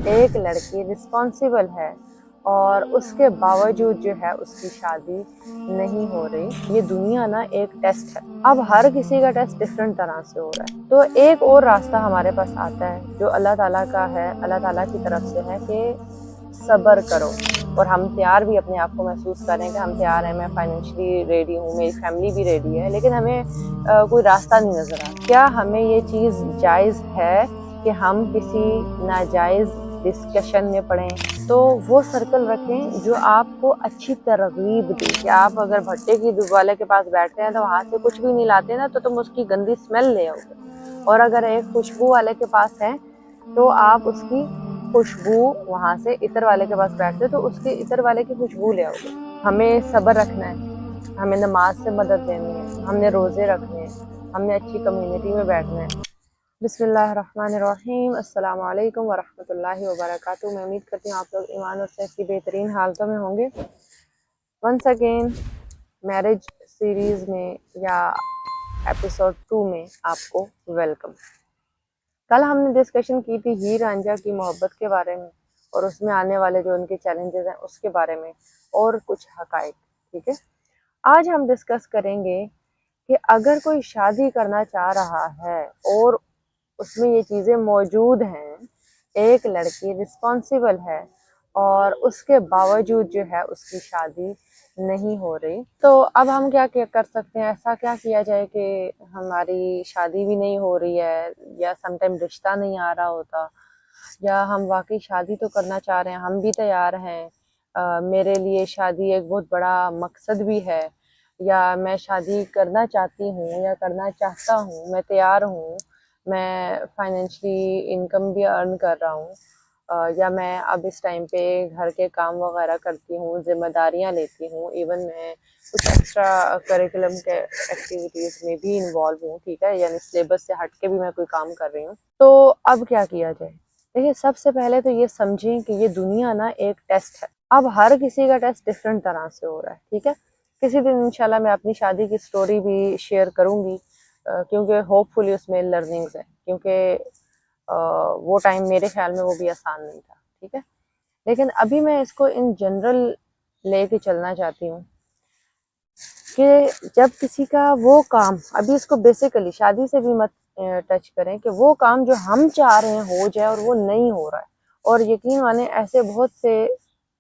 ایک لڑکی رسپانسیبل ہے اور اس کے باوجود جو ہے اس کی شادی نہیں ہو رہی۔ یہ دنیا نا ایک ٹیسٹ ہے، اب ہر کسی کا ٹیسٹ ڈفرینٹ طرح سے ہو رہا ہے۔ تو ایک اور راستہ ہمارے پاس آتا ہے جو اللہ تعالیٰ کا ہے، اللہ تعالیٰ کی طرف سے ہے کہ صبر کرو، اور ہم تیار بھی اپنے آپ کو محسوس کریں کہ ہم تیار ہیں، میں فائنینشلی ریڈی ہوں، میری فیملی بھی ریڈی ہے، لیکن ہمیں کوئی راستہ نہیں نظر آتا۔ کیا ہمیں یہ چیز جائز ہے کہ ہم کسی ناجائز ڈسکشن میں پڑیں؟ تو وہ سرکل رکھیں جو آپ کو اچھی ترغیب دے کہ آپ اگر بھٹے کی والے کے پاس بیٹھتے ہیں تو وہاں سے کچھ بھی نہیں لاتے نا تو تم اس کی گندی اسمیل لے آؤ گے، اور اگر ایک خوشبو والے کے پاس ہے تو آپ اس کی خوشبو، وہاں سے عطر والے کے پاس بیٹھتے تو اس کے عطر والے کی خوشبو لے آؤ گے۔ ہمیں صبر رکھنا ہے، ہمیں نماز سے مدد لینی ہے، ہم نے روزے رکھنے ہیں، ہم نے اچھی کمیونٹی میں بیٹھنا ہے۔ بسم اللہ الرحمن الرحیم، السلام علیکم ورحمۃ اللہ وبرکاتہ۔ میں امید کرتی ہوں آپ لوگ ایمان اور صحت کی بہترین حالتوں میں ہوں گے۔ ونس اگین میرج سیریز میں یا ایپیسوڈ 2 میں آپ کو ویلکم۔ کل ہم نے ڈسکشن کی تھی ہیر رانجھا کی محبت کے بارے میں، اور اس میں آنے والے جو ان کے چیلنجز ہیں اس کے بارے میں، اور کچھ حقائق، ٹھیک ہے۔ آج ہم ڈسکس کریں گے کہ اگر کوئی شادی کرنا چاہ رہا ہے اور اس میں یہ چیزیں موجود ہیں، ایک لڑکی رسپانسیبل ہے اور اس کے باوجود جو ہے اس کی شادی نہیں ہو رہی، تو اب ہم کیا کر سکتے ہیں؟ ایسا کیا کیا جائے کہ ہماری شادی بھی نہیں ہو رہی ہے، یا سم ٹائم رشتہ نہیں آ رہا ہوتا، یا ہم واقعی شادی تو کرنا چاہ رہے ہیں، ہم بھی تیار ہیں، میرے لیے شادی ایک بہت بڑا مقصد بھی ہے، یا میں شادی کرنا چاہتی ہوں یا کرنا چاہتا ہوں، میں تیار ہوں، میں فائنینشلی انکم بھی ارن کر رہا ہوں، یا میں اب اس ٹائم پہ گھر کے کام وغیرہ کرتی ہوں، ذمہ داریاں لیتی ہوں، ایون میں کچھ ایکسٹرا کریکولم کے ایکٹیویٹیز میں بھی انوالو ہوں، ٹھیک ہے، یعنی سلیبس سے ہٹ کے بھی میں کوئی کام کر رہی ہوں۔ تو اب کیا کیا جائے؟ دیکھیے، سب سے پہلے تو یہ سمجھیں کہ یہ دنیا نا ایک ٹیسٹ ہے، اب ہر کسی کا ٹیسٹ ڈفرینٹ طرح سے ہو رہا ہے، ٹھیک ہے۔ کسی دن انشاءاللہ میں اپنی شادی کی سٹوری بھی شیئر کروں گی، کیونکہ ہوپ فلی اس میں لرننگز ہیں، کیونکہ وہ ٹائم میرے خیال میں وہ بھی آسان نہیں تھا، ٹھیک ہے۔ لیکن ابھی میں اس کو ان جنرل لے کے چلنا چاہتی ہوں کہ جب کسی کا وہ کام، ابھی اس کو بیسیکلی شادی سے بھی مت ٹچ کریں، کہ وہ کام جو ہم چاہ رہے ہیں ہو جائے اور وہ نہیں ہو رہا ہے، اور یقین مانیں ایسے بہت سے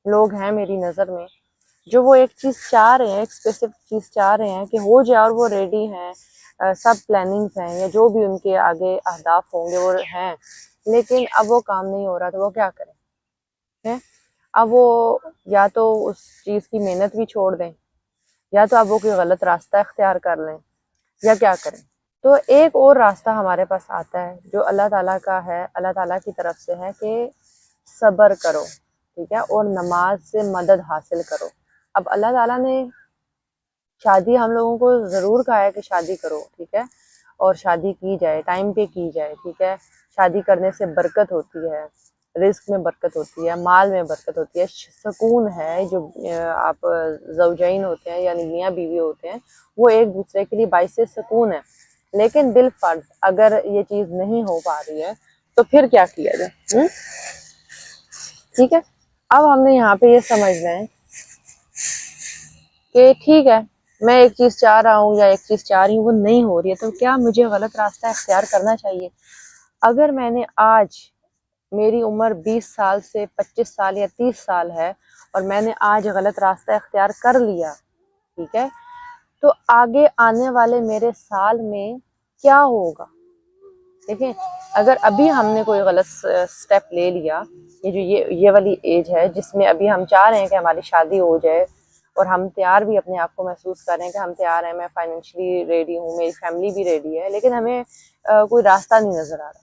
لوگ ہیں میری نظر میں جو وہ ایک چیز چاہ رہے ہیں، ایک اسپیسیفک چیز چاہ رہے ہیں کہ ہو جائے، اور وہ ریڈی ہیں، سب پلاننگز ہیں، یا جو بھی ان کے آگے اہداف ہوں گے وہ ہیں، لیکن اب وہ کام نہیں ہو رہا، تو وہ کیا کریں؟ اب وہ یا تو اس چیز کی محنت بھی چھوڑ دیں، یا تو اب وہ کوئی غلط راستہ اختیار کر لیں، یا کیا کریں؟ تو ایک اور راستہ ہمارے پاس آتا ہے جو اللہ تعالیٰ کا ہے، اللہ تعالیٰ کی طرف سے ہے کہ صبر کرو، ٹھیک ہے، اور نماز سے مدد حاصل کرو۔ اب اللہ تعالیٰ نے شادی ہم لوگوں کو ضرور کہا ہے کہ شادی کرو، ٹھیک ہے، اور شادی کی جائے، ٹائم پہ کی جائے، ٹھیک ہے۔ شادی کرنے سے برکت ہوتی ہے، رزق میں برکت ہوتی ہے، مال میں برکت ہوتی ہے، سکون ہے، جو آپ زوجین ہوتے ہیں یعنی میاں بیوی ہوتے ہیں وہ ایک دوسرے کے لیے باعث سکون ہے۔ لیکن بالفرض اگر یہ چیز نہیں ہو پا رہی ہے تو پھر کیا کیا جائے؟ ٹھیک ہے، اب ہم نے یہاں پہ یہ سمجھنا ہے کہ ٹھیک ہے، میں ایک چیز چاہ رہا ہوں یا ایک چیز چاہ رہی ہوں، وہ نہیں ہو رہی ہے، تو کیا مجھے غلط راستہ اختیار کرنا چاہیے؟ اگر میں نے آج، میری عمر 20 سال سے 25 سال یا 30 سال ہے، اور میں نے آج غلط راستہ اختیار کر لیا، ٹھیک ہے، تو آگے آنے والے میرے سال میں کیا ہوگا؟ دیکھیں، اگر ابھی ہم نے کوئی غلط سٹیپ لے لیا، یہ جو یہ والی ایج ہے جس میں ابھی ہم چاہ رہے ہیں کہ ہماری شادی ہو جائے، اور ہم تیار بھی اپنے آپ کو محسوس کر رہے ہیں کہ ہم تیار ہیں، میں فائنینشلی ریڈی ہوں، میری فیملی بھی ریڈی ہے، لیکن ہمیں کوئی راستہ نہیں نظر آ رہا،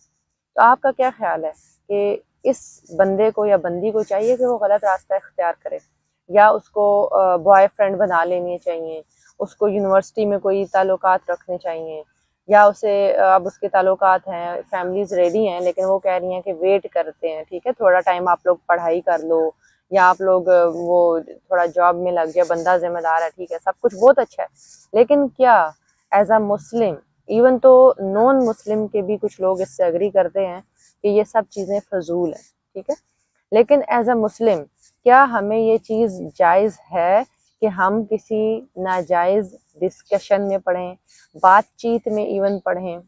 تو آپ کا کیا خیال ہے کہ اس بندے کو یا بندی کو چاہیے کہ وہ غلط راستہ اختیار کرے، یا اس کو بوائے فرینڈ بنا لینے چاہیے، اس کو یونیورسٹی میں کوئی تعلقات رکھنے چاہیے، یا اسے اب اس کے تعلقات ہیں، فیملیز ریڈی ہیں لیکن وہ کہہ رہی ہیں کہ ویٹ کرتے ہیں، ٹھیک ہے، تھوڑا ٹائم آپ لوگ پڑھائی کر لو، یا آپ لوگ وہ تھوڑا جاب میں لگ جائے، بندہ ذمہ دار ہے، ٹھیک ہے، سب کچھ بہت اچھا ہے، لیکن کیا ایز اے مسلم، ایون تو نان مسلم کے بھی کچھ لوگ اس سے اگری کرتے ہیں کہ یہ سب چیزیں فضول ہیں، ٹھیک ہے. لیکن ایز اے مسلم کیا ہمیں یہ چیز جائز ہے کہ ہم کسی ناجائز ڈسکشن میں پڑھیں, بات چیت میں ایون پڑھیں,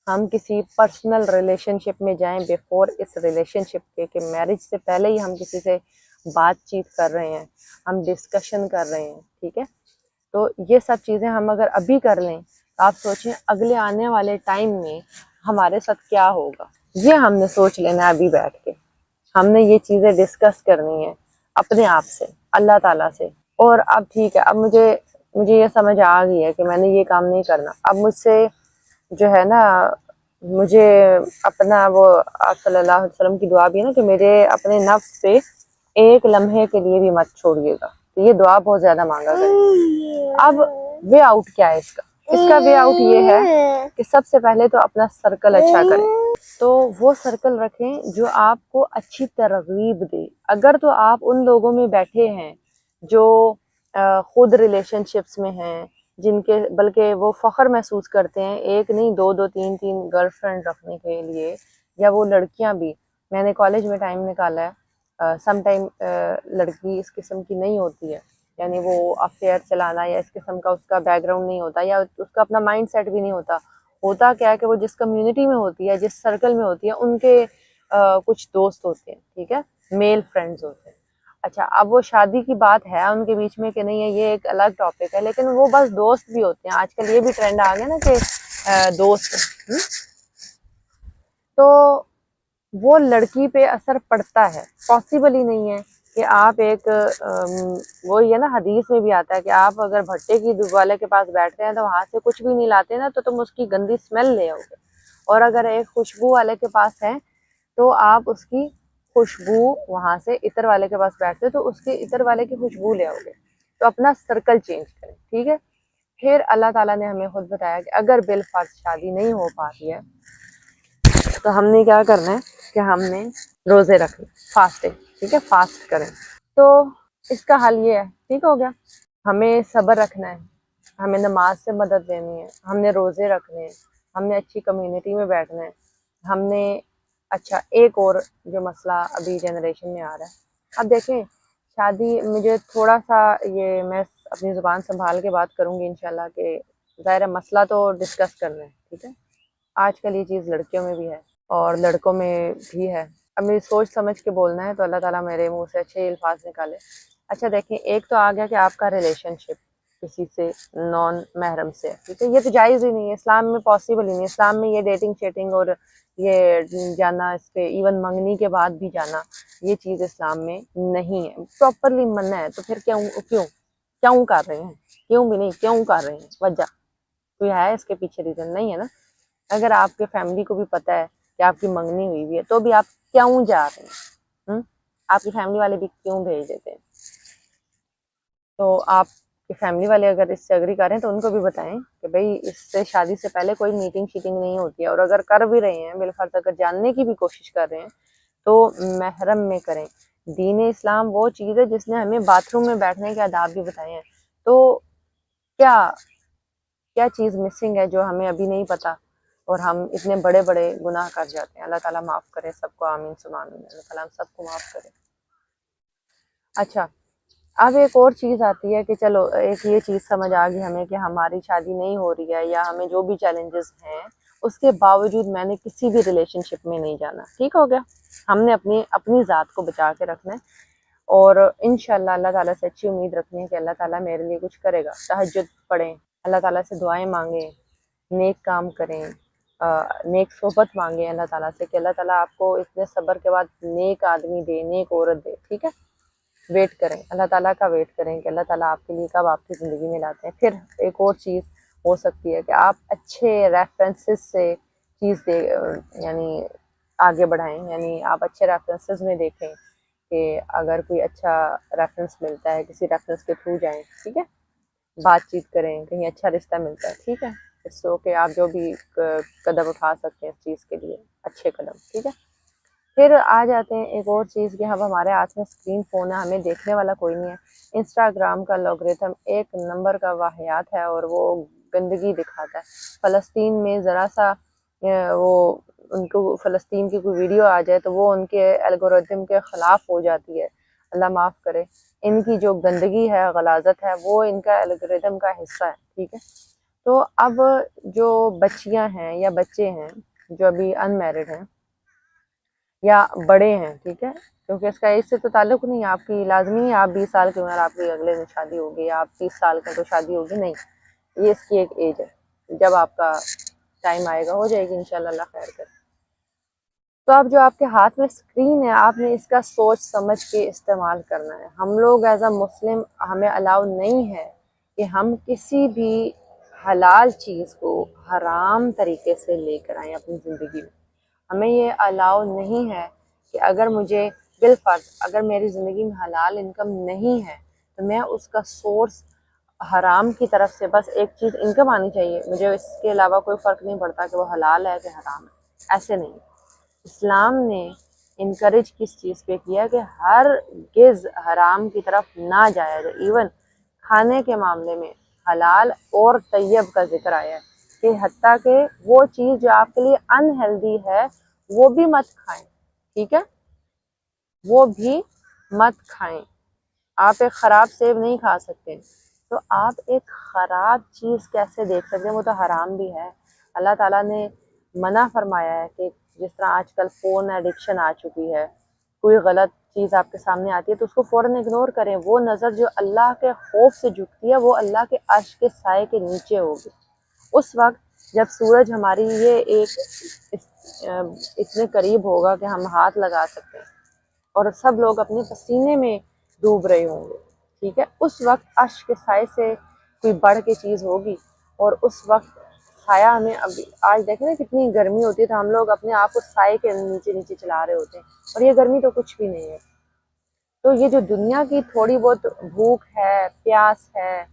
ہم کسی پرسنل ریلیشن شپ میں جائیں بیفور اس ریلیشن شپ کے, کہ میرج سے پہلے ہی ہم کسی سے بات چیت کر رہے ہیں, ہم ڈسکشن کر رہے ہیں, ٹھیک ہے. تو یہ سب چیزیں ہم اگر ابھی کر لیں تو آپ سوچیں اگلے آنے والے ٹائم میں ہمارے ساتھ کیا ہوگا. یہ ہم نے سوچ لینا ابھی بیٹھ کے, ہم نے یہ چیزیں ڈسکس کرنی ہیں اپنے آپ سے, اللہ تعالیٰ سے. اور اب ٹھیک ہے, اب مجھے یہ سمجھ آ گئی ہے کہ میں نے یہ کام نہیں کرنا. اب مجھ سے جو ہے نا, مجھے اپنا وہ آپ صلی اللہ علیہ وسلم کی دعا بھی ہے نا کہ میرے اپنے نفس پہ ایک لمحے کے لیے بھی مت چھوڑیے گا. تو یہ دعا بہت زیادہ مانگا کریں. اب وے آؤٹ کیا ہے اس کا وے آؤٹ یہ ہے کہ سب سے پہلے تو اپنا سرکل اچھا کریں. تو وہ سرکل رکھیں جو آپ کو اچھی ترغیب دے. اگر تو آپ ان لوگوں میں بیٹھے ہیں جو خود ریلیشن شپس میں ہیں, جن کے بلکہ وہ فخر محسوس کرتے ہیں ایک نہیں دو دو تین تین گرل فرینڈ رکھنے کے لیے, یا وہ لڑکیاں بھی, میں نے کالج میں ٹائم نکالا ہے, سم ٹائم لڑکی اس قسم کی نہیں ہوتی ہے, یعنی وہ افیئر چلانا یا اس قسم کا اس کا بیک گراؤنڈ نہیں ہوتا, یا اس کا اپنا مائنڈ سیٹ بھی نہیں ہوتا. ہوتا کیا ہے کہ وہ جس کمیونٹی میں ہوتی ہے, جس سرکل میں ہوتی ہے, ان کے کچھ دوست ہوتے ہیں, ٹھیک ہے, میل فرینڈز ہوتے ہیں. اچھا, اب وہ شادی کی بات ہے ان کے بیچ میں کہ نہیں ہے, یہ ایک الگ ٹاپک ہے, لیکن وہ بس دوست بھی ہوتے ہیں. آج کل یہ بھی ٹرینڈ آ گیا نا کہ دوست. تو وہ لڑکی پہ اثر پڑتا ہے. پاسبل ہی نہیں ہے کہ آپ ایک وہی ہے نا, حدیث میں بھی آتا ہے کہ آپ اگر بھٹے کی والے کے پاس بیٹھتے ہیں تو وہاں سے کچھ بھی نہیں لاتے نا, تو تم اس کی گندی اسمیل لے آؤ گے. اور اگر ایک خوشبو والے کے پاس ہے تو آپ اس کی خوشبو, وہاں سے عطر والے کے پاس بیٹھتے تو اس کے عطر والے کی خوشبو لے آؤ گے. تو اپنا سرکل چینج کریں, ٹھیک ہے. پھر اللہ تعالیٰ نے ہمیں خود بتایا کہ اگر بالفرض شادی نہیں ہو پاتی ہے تو ہم نے کیا کرنا ہے کہ ہم نے روزے رکھنے, فاسٹنگ, ٹھیک ہے, فاسٹ کریں. تو اس کا حل یہ ہے, ٹھیک ہو گیا, ہمیں صبر رکھنا ہے, ہمیں نماز سے مدد لینی ہے, ہم نے روزے رکھنے ہیں, ہم نے اچھی کمیونٹی میں بیٹھنا ہے, ہم نے اچھا ایک اور جو مسئلہ ابھی جنریشن میں آ رہا ہے. اب دیکھیں شادی, مجھے تھوڑا سا یہ میں اپنی زبان سنبھال کے بات کروں گی انشاءاللہ, کہ ظاہر مسئلہ تو ڈسکس کرنا ہے, ٹھیک ہے. آج کل یہ چیز لڑکیوں میں بھی ہے اور لڑکوں میں بھی ہے. اب میری سوچ سمجھ کے بولنا ہے تو اللہ تعالیٰ میرے منہ سے اچھے الفاظ نکالے. اچھا دیکھیں, ایک تو آ گیا کہ آپ کا ریلیشن شپ کسی سے نان محرم سے, ٹھیک ہے, یہ تو جائز ہی نہیں ہے, اسلام میں پاسبل ہی نہیں ہے. اسلام میں یہ ڈیٹنگ شیٹنگ اور یہ جانا, اس پہ ایون منگنی کے بعد بھی جانا, یہ چیز اسلام میں نہیں ہے, پراپرلی منع ہے. تو پھر کیوں کر رہے ہیں, کیوں بھی نہیں, کیوں کر رہے ہیں, وجہ کوئی ہے اس کے پیچھے ریزن نہیں ہے نا. اگر آپ کے فیملی کو بھی پتہ ہے کہ آپ کی منگنی ہوئی ہے تو بھی آپ کیوں جا رہے ہیں, آپ کی فیملی والے بھی کیوں بھیج دیتے ہیں. تو آپ کے فیملی والے اگر اس سے اگری کریں تو ان کو بھی بتائیں کہ بھئی اس سے شادی سے پہلے کوئی میٹنگ شیٹنگ نہیں ہوتی ہے, اور اگر کر بھی رہے ہیں بالفرض اگر جاننے کی بھی کوشش کر رہے ہیں تو محرم میں کریں. دین اسلام وہ چیز ہے جس نے ہمیں باتھ روم میں بیٹھنے کے آداب بھی بتائے ہیں. تو کیا چیز مسنگ ہے جو ہمیں ابھی نہیں پتا, اور ہم اتنے بڑے بڑے گناہ کر جاتے ہیں. اللہ تعالیٰ معاف کرے سب کو, آمین ثم آمین. اللہ تعالیٰ ہم سب کو معاف کرے. اچھا, اب ایک اور چیز آتی ہے کہ چلو ایک یہ چیز سمجھ آ گئی ہمیں کہ ہماری شادی نہیں ہو رہی ہے, یا ہمیں جو بھی چیلنجز ہیں اس کے باوجود میں نے کسی بھی ریلیشن شپ میں نہیں جانا, ٹھیک ہو گیا. ہم نے اپنی ذات کو بچا کے رکھنا ہے, اور انشاءاللہ اللہ تعالیٰ سے اچھی امید رکھنی ہے کہ اللہ تعالیٰ میرے لیے کچھ کرے گا. تہجد پڑھیں, اللہ تعالیٰ سے دعائیں مانگیں, نیک کام کریں, نیک صحبت مانگیں اللہ تعالیٰ سے کہ اللہ تعالیٰ آپ کو اتنے صبر کے بعد نیک آدمی دے, نیک عورت دے, ٹھیک ہے. ویٹ کریں, اللہ تعالیٰ کا ویٹ کریں کہ اللہ تعالیٰ آپ کے لیے کب آپ کی زندگی میں لاتے ہیں. پھر ایک اور چیز ہو سکتی ہے کہ آپ اچھے ریفرنسز سے چیز دے, یعنی آگے بڑھائیں, یعنی آپ اچھے ریفرنسز میں دیکھیں کہ اگر کوئی اچھا ریفرنس ملتا ہے کسی ریفرنس کے تھرو جائیں, ٹھیک ہے. بات چیت کریں, کہیں اچھا رشتہ ملتا ہے, ٹھیک ہے. سو کہ آپ جو بھی قدم اٹھا سکتے ہیں اس چیز کے لیے, اچھے قدم, ٹھیک ہے. پھر آ جاتے ہیں ایک اور چیز کہ اب ہمارے ہاتھ میں اسکرین فون ہے, ہمیں دیکھنے والا کوئی نہیں ہے. انسٹاگرام کا الگورتھم ایک نمبر کا واہیات ہے اور وہ گندگی دکھاتا ہے. فلسطین میں ذرا سا وہ ان کو فلسطین کی کوئی ویڈیو آ جائے تو وہ ان کے الگوریتم کے خلاف ہو جاتی ہے، اللہ معاف کرے۔ ان کی جو گندگی ہے، غلاظت ہے، وہ ان کا الگوریتم کا حصہ ہے، ٹھیک ہے۔ تو اب جو بچیاں ہیں یا بچے ہیں جو ابھی ان میرڈ ہیں یا بڑے ہیں، ٹھیک ہے، کیونکہ اس کا ایج سے تو تعلق نہیں ہے، آپ کی لازمی ہے آپ 20 سال کی عمر آپ کی اگلے دن شادی ہوگی، یا آپ 30 سال کا تو شادی ہوگی، نہیں، یہ اس کی ایک ایج ہے، جب آپ کا ٹائم آئے گا ہو جائے گی انشاءاللہ، اللہ خیر کرے۔ تو اب جو آپ کے ہاتھ میں اسکرین ہے، آپ نے اس کا سوچ سمجھ کے استعمال کرنا ہے۔ ہم لوگ ایز اے مسلم ہمیں الاؤ نہیں ہے کہ ہم کسی بھی حلال چیز کو حرام طریقے سے لے کر آئیں اپنی زندگی میں۔ ہمیں یہ الاؤ نہیں ہے کہ اگر مجھے بالفرض اگر میری زندگی میں حلال انکم نہیں ہے تو میں اس کا سورس حرام کی طرف سے بس ایک چیز انکم آنی چاہیے، مجھے اس کے علاوہ کوئی فرق نہیں پڑتا کہ وہ حلال ہے کہ حرام ہے، ایسے نہیں۔ اسلام نے انکریج کس چیز پہ کیا کہ ہر گز حرام کی طرف نہ جایا جائے۔ ایون کھانے کے معاملے میں حلال اور طیب کا ذکر آیا ہے کہ حتیٰ کہ وہ چیز جو آپ کے لیے انہیلدی ہے وہ بھی مت کھائیں، ٹھیک ہے، وہ بھی مت کھائیں۔ آپ ایک خراب سیب نہیں کھا سکتے، تو آپ ایک خراب چیز کیسے دیکھ سکتے ہیں؟ وہ تو حرام بھی ہے۔ اللہ تعالیٰ نے منع فرمایا ہے کہ جس طرح آج کل فون ایڈکشن آ چکی ہے، کوئی غلط چیز آپ کے سامنے آتی ہے تو اس کو فوراً اگنور کریں۔ وہ نظر جو اللہ کے خوف سے جھکتی ہے وہ اللہ کے عرش کے سائے کے نیچے ہوگی۔ اس وقت جب سورج ہماری یہ ایک اتنے قریب ہوگا کہ ہم ہاتھ لگا سکتے ہیں اور سب لوگ اپنے پسینے میں ڈوب رہے ہوں گے، ٹھیک ہے، اس وقت عرش کے سائے سے کوئی بڑھ کے چیز ہوگی۔ اور اس وقت سایہ ہمیں ابھی آج دیکھیں نا کتنی گرمی ہوتی ہے تو ہم لوگ اپنے آپ کو سائے کے نیچے نیچے چلا رہے ہوتے ہیں، اور یہ گرمی تو کچھ بھی نہیں ہے۔ تو یہ جو دنیا کی تھوڑی بہت بھوک ہے، پیاس ہے،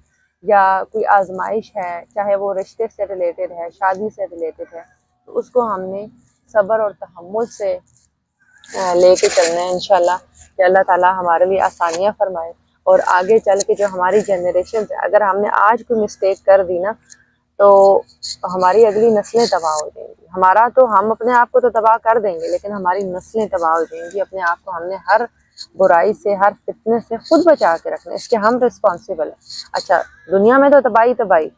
یا کوئی آزمائش ہے، چاہے وہ رشتے سے ریلیٹڈ ہے، شادی سے ریلیٹڈ ہے، تو اس کو ہم نے صبر اور تحمل سے لے کے چلنا ہے انشاءاللہ، کہ اللہ تعالیٰ ہمارے لیے آسانیاں فرمائے۔ اور آگے چل کے جو ہماری جنریشن ہے، اگر ہم نے آج کوئی مسٹیک کر دی نا تو ہماری اگلی نسلیں تباہ ہو جائیں گی۔ ہمارا تو ہم اپنے آپ کو تو تباہ کر دیں گے، لیکن ہماری نسلیں تباہ ہو جائیں گی۔ اپنے آپ کو ہم نے ہر برائی سے، ہر فتنے سے خود بچا کے رکھنا ہے، اس کے ہم رسپانسیبل ہیں۔ اچھا، دنیا میں تو تباہی تباہی،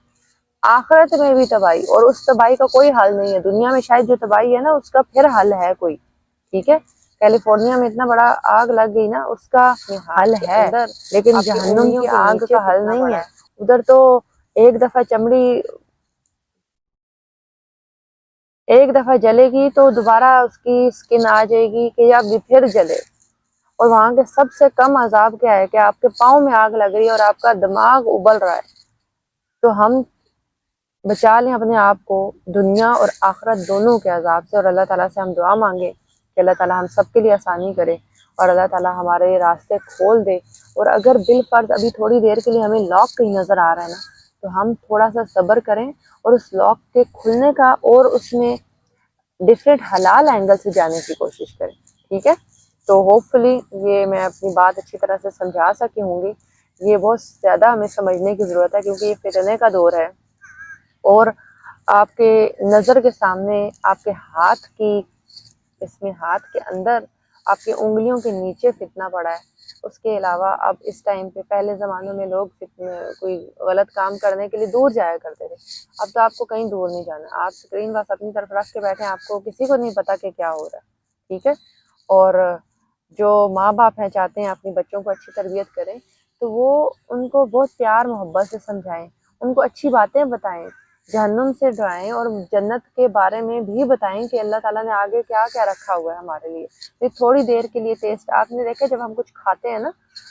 آخرت میں بھی تباہی، اور اس تباہی کا کوئی حل نہیں ہے۔ دنیا میں شاید جو تباہی ہے نا اس کا پھر حل ہے کوئی، ٹھیک ہے، کیلیفورنیا میں اتنا بڑا آگ لگ گئی نا، اس کا حل ہے، لیکن جہنم کی آگ کا حل نہیں ہے۔ ادھر تو ایک دفعہ چمڑی ایک دفعہ جلے گی تو دوبارہ اس کی سکن آ جائے گی کہ یا پھر جلے۔ اور وہاں کے سب سے کم عذاب کیا ہے کہ آپ کے پاؤں میں آگ لگ رہی ہے اور آپ کا دماغ ابل رہا ہے۔ تو ہم بچا لیں اپنے آپ کو دنیا اور آخرت دونوں کے عذاب سے، اور اللہ تعالیٰ سے ہم دعا مانگیں کہ اللہ تعالیٰ ہم سب کے لیے آسانی کرے اور اللہ تعالیٰ ہمارے راستے کھول دے۔ اور اگر بالفرض ابھی تھوڑی دیر کے لیے ہمیں لاک کہیں نظر آ رہا ہے نا تو ہم تھوڑا سا صبر کریں اور اس لاک کے کھلنے کا اور اس میں ڈفرینٹ حلال اینگل سے جانے کی کوشش کریں، ٹھیک ہے۔ تو ہوپ فلی یہ میں اپنی بات اچھی طرح سے سمجھا سکی ہوں گی۔ یہ بہت زیادہ ہمیں سمجھنے کی ضرورت ہے کیونکہ یہ فتنے کا دور ہے، اور آپ کے نظر کے سامنے آپ کے ہاتھ کی اس میں ہاتھ کے اندر آپ کی انگلیوں کے نیچے فتنہ پڑا ہے۔ اس کے علاوہ اب اس ٹائم پہ پہلے زمانوں میں لوگ کوئی غلط کام کرنے کے لیے دور جایا کرتے تھے، اب تو آپ کو کہیں دور نہیں جانا، آپ اسکرین بس اپنی طرف رکھ کے بیٹھیں، آپ کو کسی کو نہیں پتا کہ کیا ہو رہا ہے، ٹھیک ہے۔ اور جو ماں باپ ہیں چاہتے ہیں اپنی بچوں کو اچھی تربیت کریں تو وہ ان کو بہت پیار محبت سے سمجھائیں، ان کو اچھی باتیں بتائیں، جہنم سے ڈرائیں اور جنت کے بارے میں بھی بتائیں کہ اللہ تعالیٰ نے آگے کیا کیا رکھا ہوا ہے ہمارے لیے۔ یہ تھوڑی دیر کے لیے ٹیسٹ، آپ نے دیکھا جب ہم کچھ کھاتے ہیں نا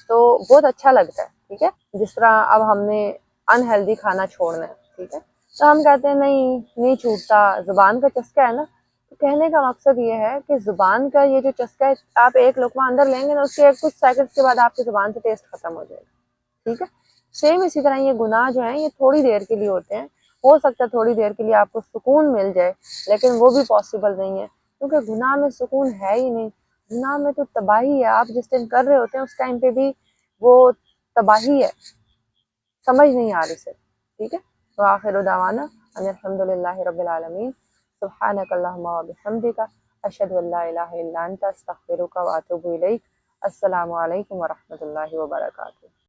تو بہت اچھا لگتا ہے، ٹھیک ہے، جس طرح اب ہم نے انہیلدی کھانا چھوڑنا ہے، ٹھیک ہے، تو ہم کہتے ہیں نہیں چھوٹتا، زبان کا چسکا ہے نا۔ تو کہنے کا مقصد یہ ہے کہ زبان کا یہ جو چسکا ہے، آپ ایک لقمہ اندر لیں گے نا اس کے کچھ سیکنڈ کے بعد آپ کی زبان سے ٹیسٹ ختم ہو جائے گا، ٹھیک ہے۔ سیم اسی طرح یہ گناہ جو ہیں یہ تھوڑی دیر کے لیے ہوتے ہیں، ہو سکتا ہے تھوڑی دیر کے لیے آپ کو سکون مل جائے، لیکن وہ بھی پاسبل نہیں ہے کیونکہ گناہ میں سکون ہے ہی نہیں۔ گناہ میں تو تباہی ہے، آپ جس ٹائم کر رہے ہوتے ہیں اس ٹائم پہ بھی وہ تباہی ہے، سمجھ نہیں آ رہی سے، ٹھیک ہے۔ تو آخر دعوانا ان الحمد للہ رب العالمین۔ سبحانک اللہم و بحمدک اشہد ان لا الہ الا انت استغفرک و اتوب الیک۔ السلام علیکم ورحمۃ اللہ وبرکاتہ۔